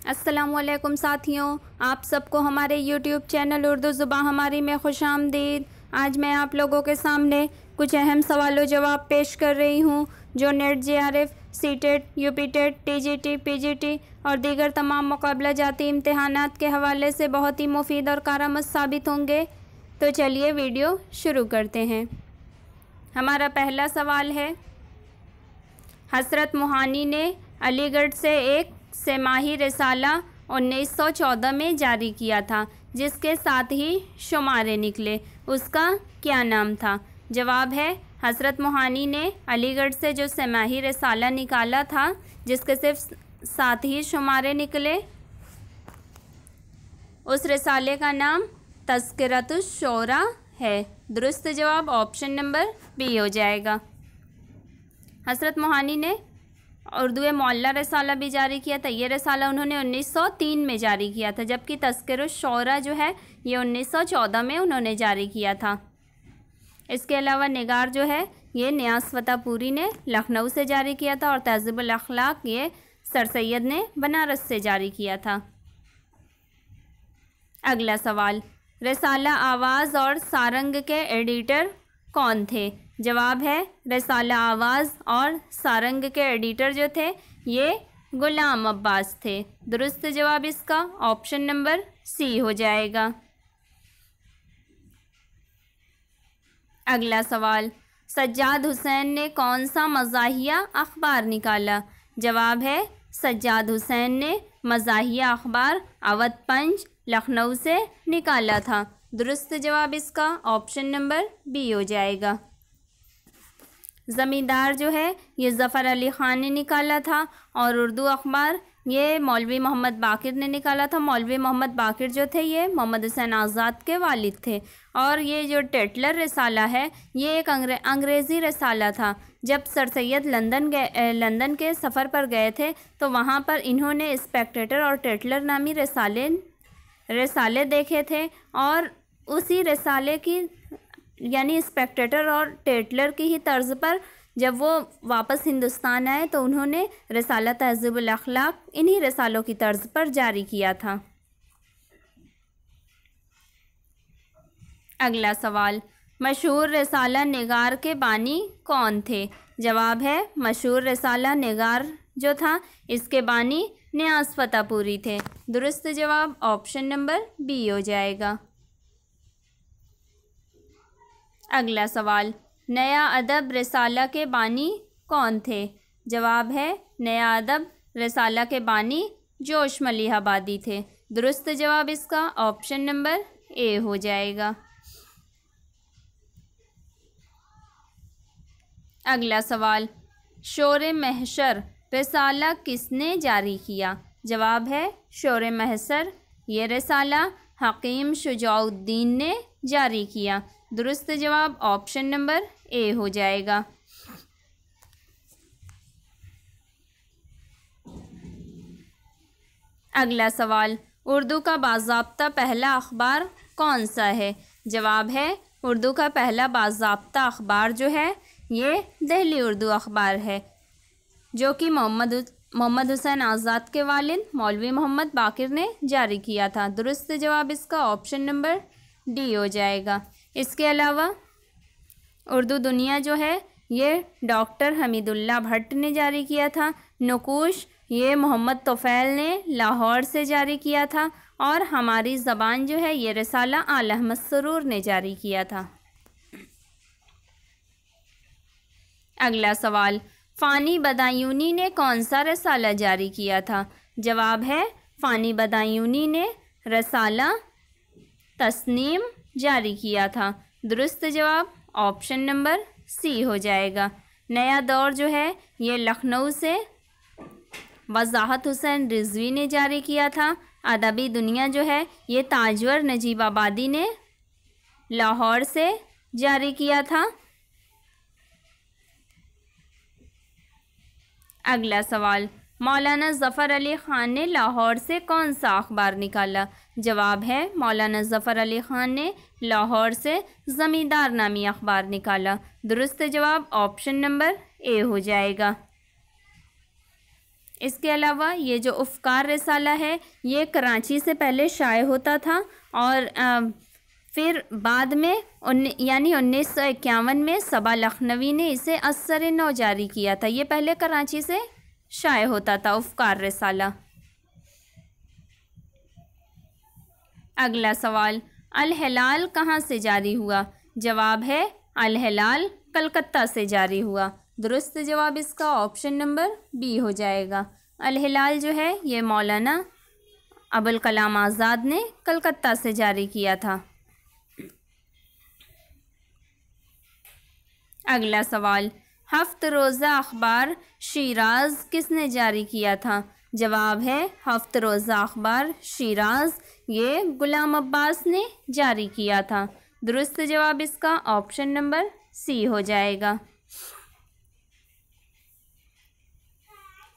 अस्सलामुअलैकुम साथियों, आप सबको हमारे यूट्यूब चैनल उर्दू ज़ुबान हमारी में खुशामदीद। आज मैं आप लोगों के सामने कुछ अहम सवालों जवाब पेश कर रही हूँ जो net JRF, CTET, UPTET, TGT, PGT और दीगर तमाम मुकाबला जाती इम्तहानात के हवाले से बहुत ही मुफीद और कारआमद साबित होंगे। तो चलिए वीडियो शुरू करते हैं। हमारा पहला सवाल है, हसरत मोहानी ने अलीगढ़ से एक सेमाही रिसाला 1914 में जारी किया था जिसके साथ ही शुमारे निकले, उसका क्या नाम था? जवाब है, हसरत मोहानी ने अलीगढ़ से जो सेमाही रिसाला निकाला था जिसके सिर्फ साथ ही शुमारे निकले, उस रिसाले का नाम तज़किरतुश शोरा है। दुरुस्त जवाब ऑप्शन नंबर बी हो जाएगा। हसरत मोहानी ने उर्दू मौला रिसाला भी जारी किया था। ये रिसाला उन्होंने 1903 में जारी किया था, जबकि तज़किरुश शोरा जो है ये 1914 में उन्होंने जारी किया था। इसके अलावा निगार जो है ये नियाज़ फतेहपुरी ने लखनऊ से जारी किया था और तहज़ीबुल अखलाक ये सर सैयद ने बनारस से जारी किया था। अगला सवाल, रिसाला आवाज़ और सारंग के एडिटर कौन थे? जवाब है, रिसाला आवाज़ और सारंग के एडिटर जो थे ये गुलाम अब्बास थे। दुरुस्त जवाब इसका ऑप्शन नंबर सी हो जाएगा। अगला सवाल, सज्जाद हुसैन ने कौन सा मज़ाहिया अखबार निकाला? जवाब है, सज्जाद हुसैन ने मज़ाहिया अखबार अवध पंच लखनऊ से निकाला था। दुरुस्त जवाब इसका ऑप्शन नंबर बी हो जाएगा। ज़मींदार जो है ये ज़फ़र अली ख़ान ने निकाला था और उर्दू अखबार ये मौलवी मोहम्मद बाकिर ने निकाला था। मौलवी मोहम्मद बाकिर जो थे ये मोहम्मद हुसैन आज़ाद के वालिद थे। और ये जो टेटलर रिसाला है ये एक अंग्रेज़ी रिसाला था। जब सर सैयद लंदन के सफ़र पर गए थे तो वहाँ पर इन्होंने स्पेक्टेटर और टेटलर नामी रिसाले देखे थे और उसी रिसाले की यानी स्पेक्टेटर और टेटलर की ही तर्ज पर जब वो वापस हिंदुस्तान आए तो उन्होंने रिसाला तहज़ीबुल अखलाक इन्हीं रिसालों की तर्ज पर जारी किया था। अगला सवाल, मशहूर रिसाला निगार के बानी कौन थे? जवाब है, मशहूर रिसाला निगार जो था इसके बानी नियाज़ फतेहपुरी थे। दुरुस्त जवाब ऑप्शन नंबर बी हो जाएगा। अगला सवाल, नया अदब रिसाला के बानी कौन थे? जवाब है, नया अदब रिसाला के बानी जोश मलिहाबादी थे। दुरुस्त जवाब इसका ऑप्शन नंबर ए हो जाएगा। अगला सवाल, शोरे महशर रिसाला किसने जारी किया? जवाब है, शोरे महशर ये रिसाला हकीम शुजाउद्दीन ने जारी किया। दुरुस्त जवाब ऑप्शन नंबर ए हो जाएगा। अगला सवाल, उर्दू का बाज़ाब्ता पहला अखबार कौन सा है? जवाब है, उर्दू का पहला बाज़ाब्ता अखबार जो है ये दिल्ली उर्दू अखबार है जो कि मोहम्मद हुसैन आज़ाद के वालिद मौलवी मोहम्मद बाकिर ने जारी किया था। दुरुस्त जवाब इसका ऑप्शन नंबर डी हो जाएगा। इसके अलावा उर्दू दुनिया जो है ये डॉक्टर हमीदुल्लाह भट्ट ने जारी किया था। नकूश ये मोहम्मद तोफ़ैल ने लाहौर से जारी किया था और हमारी ज़बान जो है ये रिसाला आला अहमद सरूर ने जारी किया था। अगला सवाल, फ़ानी बदायूनी ने कौन सा रिसाला जारी किया था? जवाब है, फ़ानी बदायूनी ने रिसाला तस्नीम जारी किया था। दुरुस्त जवाब ऑप्शन नंबर सी हो जाएगा। नया दौर जो है ये लखनऊ से वज़ाहत हुसैन रिजवी ने जारी किया था। अदबी दुनिया जो है ये ताजवर नजीबाबादी ने लाहौर से जारी किया था। अगला सवाल, मौलाना ज़फ़र अली ख़ान ने लाहौर से कौन सा अखबार निकाला? जवाब है, मौलाना ज़फ़र अली ख़ान ने लाहौर से ज़मींदार नामी अखबार निकाला। दुरुस्त जवाब ऑप्शन नंबर ए हो जाएगा। इसके अलावा ये जो उफ़कार रिसाला है ये कराची से पहले शाये होता था और फिर बाद में यानी 1951 में सबा लखनवी ने इसे असर नौ जारी किया था। ये पहले कराची से शाये होता था उफ़कार रिसाला। अगला सवाल, अल हिलाल कहाँ से जारी हुआ? जवाब है अल हिलाल कलकत्ता से जारी हुआ। दुरुस्त जवाब इसका ऑप्शन नंबर बी हो जाएगा। अल हिलाल जो है ये मौलाना अबुल कलाम आज़ाद ने कलकत्ता से जारी किया था। अगला सवाल, हफ्त रोज़ा अखबार शिराज किसने जारी किया था? जवाब है हफ्त रोज़ा अखबार शिराज ये गुलाम अब्बास ने जारी किया था। दुरुस्त जवाब इसका ऑप्शन नंबर सी हो जाएगा।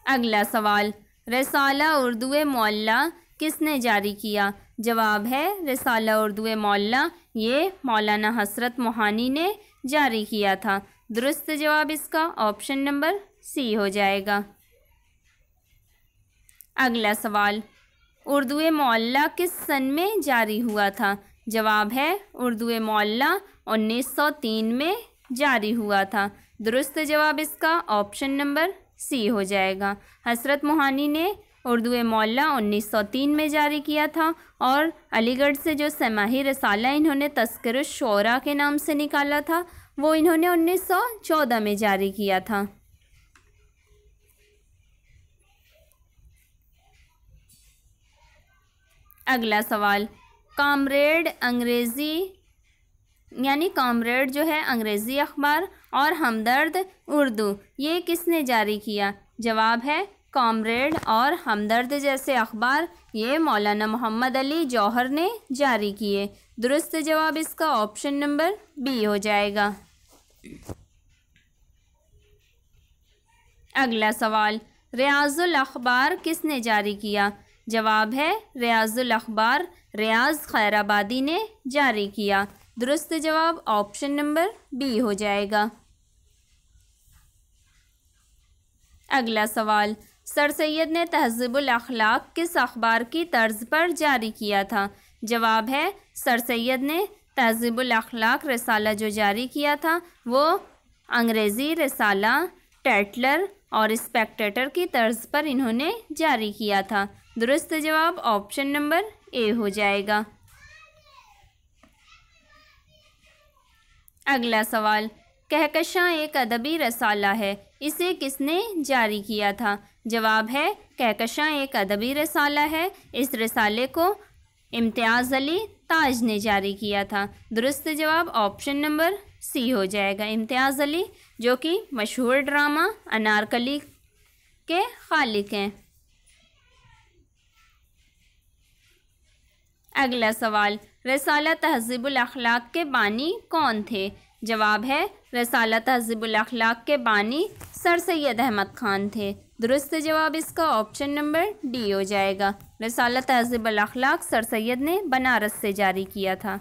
अगला सवाल, रिसाला उर्दू मौला किसने जारी किया? जवाब है रिसाला उर्दू मौला ये मौलाना हसरत मोहानी ने जारी किया था। दुरुस्त जवाब इसका ऑप्शन नंबर सी हो जाएगा। अगला सवाल, उर्दू मौला किस सन में जारी हुआ था? जवाब है उर्दू मौला 1903 में जारी हुआ था। दुरुस्त जवाब इसका ऑप्शन नंबर सी हो जाएगा। हसरत मोहानी ने उर्दू मौला 1903 में जारी किया था और अलीगढ़ से जो समाही रिसाला इन्होंने तज़किरुश शोरा के नाम से निकाला था वो इन्होंने 1914 में जारी किया था। अगला सवाल, कामरेड अंग्रेज़ी यानी कामरेड जो है अंग्रेज़ी अखबार और हमदर्द उर्दू ये किसने जारी किया? जवाब है कामरेड और हमदर्द जैसे अखबार ये मौलाना मोहम्मद अली जौहर ने जारी किए। दुरुस्त जवाब इसका ऑप्शन नंबर बी हो जाएगा। अगला सवाल, रियाजुल अखबार किसने जारी किया? जवाब है रियाजुल अखबार रियाज खैराबादी ने जारी किया। दुरुस्त जवाब ऑप्शन नंबर बी हो जाएगा। अगला सवाल, सर सैयद ने तहज़ीबुल अखलाक किस अखबार की तर्ज पर जारी किया था? जवाब है सर सैयद ने तहज़ीबुल अखलाक रिसाला जो जारी किया था वो अंग्रेज़ी रिसाला टैटलर और स्पेक्टेटर की तर्ज पर इन्होंने जारी किया था। दुरुस्त जवाब ऑप्शन नंबर ए हो जाएगा। अगला सवाल, कहकशां एक अदबी रसाला है, इसे किसने जारी किया था? जवाब है कहकशां एक अदबी रसाला है, इस रसाले को इम्तियाज़ अली ताज ने जारी किया था। दुरुस्त जवाब ऑप्शन नंबर सी हो जाएगा। इम्तियाज़ अली जो कि मशहूर ड्रामा अनारकली के खालिक हैं। अगला सवाल, रसाला तहज़ीबुल अखलाक के बानी कौन थे? जवाब है रसाला तहज़ीबुल अखलाक के बानी सर सैयद अहमद ख़ान थे। दुरुस्त जवाब इसका ऑप्शन नंबर डी हो जाएगा। रसाला तहज़ीबुल अखलाक सर सैयद ने बनारस से जारी किया था।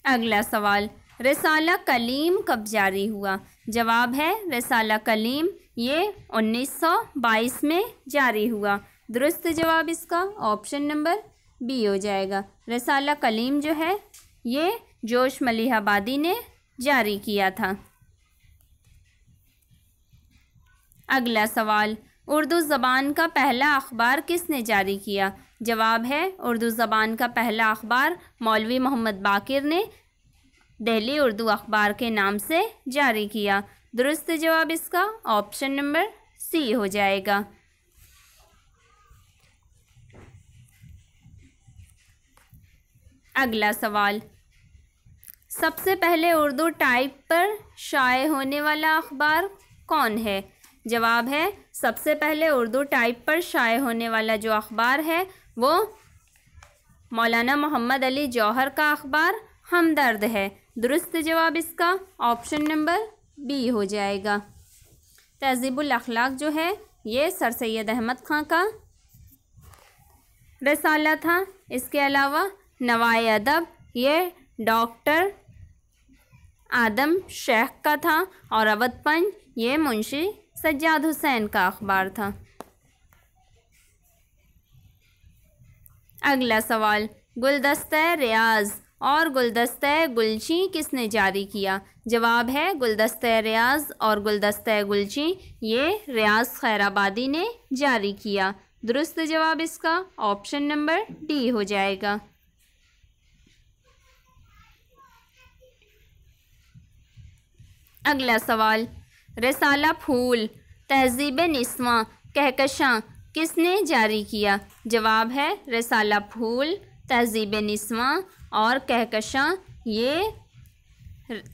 अगला सवाल, रसाला कलीम कब जारी हुआ? जवाब है रसाला कलीम ये 1922 में जारी हुआ। दुरुस्त जवाब इसका ऑप्शन नंबर बी हो जाएगा। रसाला कलीम जो है ये जोश मलिहाबादी ने जारी किया था। अगला सवाल, उर्दू ज़बान का पहला अखबार किसने जारी किया? जवाब है उर्दू ज़बान का पहला अखबार मौलवी मोहम्मद बाकिर ने दिल्ली उर्दू अखबार के नाम से जारी किया। दुरुस्त जवाब इसका ऑप्शन नंबर सी हो जाएगा। अगला सवाल, सबसे पहले उर्दू टाइप पर शाये होने वाला अखबार कौन है? जवाब है सबसे पहले उर्दू टाइप पर शाये होने वाला जो अखबार है वो मौलाना मोहम्मद अली जौहर का अखबार हमदर्द है। दुरुस्त जवाब इसका ऑप्शन नंबर बी हो जाएगा। तहज़ीबुल अखलाक जो है ये सर सैयद अहमद ख़ान का रसाला था। इसके अलावा नवाए अदब ये डॉक्टर आदम शेख का था और अवधपंच ये मुंशी सज्जाद हुसैन का अखबार था। अगला सवाल, गुलदस्ता रियाज और गुलदस्ता गुलची किसने जारी किया? जवाब है गुलदस्ता रियाज और गुलदस्ता गुलची ये रियाज खैराबादी ने जारी किया। दुरुस्त जवाब इसका ऑप्शन नंबर डी हो जाएगा। अगला सवाल, रिसाला फूल तहजीब निस्वां कहकशां किसने जारी किया? जवाब है रिसाला फूल तहजीब निस्वां और कहकशां ये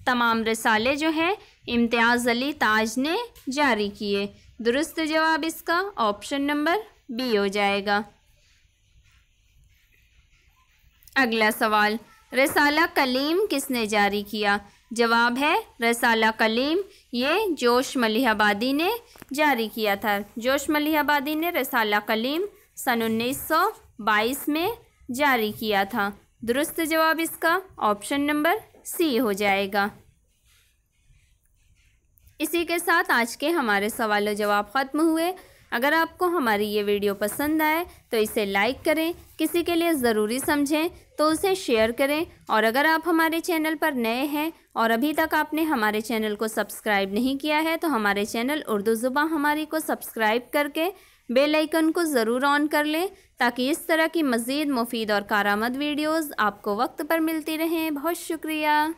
तमाम रिसाले जो है इम्तियाज़ अली ताज ने जारी किए। दुरुस्त जवाब इसका ऑप्शन नंबर बी हो जाएगा। अगला सवाल, रिसाला कलीम किसने जारी किया? जवाब है रिसाला कलीम ये जोश मलिहाबादी ने जारी किया था। जोश मलिहाबादी ने रिसाला कलीम सन 1922 में जारी किया था। दुरुस्त जवाब इसका ऑप्शन नंबर सी हो जाएगा। इसी के साथ आज के हमारे सवाल और जवाब ख़त्म हुए। अगर आपको हमारी ये वीडियो पसंद आए तो इसे लाइक करें, किसी के लिए ज़रूरी समझें तो उसे शेयर करें, और अगर आप हमारे चैनल पर नए हैं और अभी तक आपने हमारे चैनल को सब्सक्राइब नहीं किया है तो हमारे चैनल उर्दू ज़ुबान हमारी को सब्सक्राइब करके बेल आइकन को ज़रूर ऑन कर लें ताकि इस तरह की मज़ीद मुफीद और कारआमद वीडियोज़ आपको वक्त पर मिलती रहें। बहुत शुक्रिया।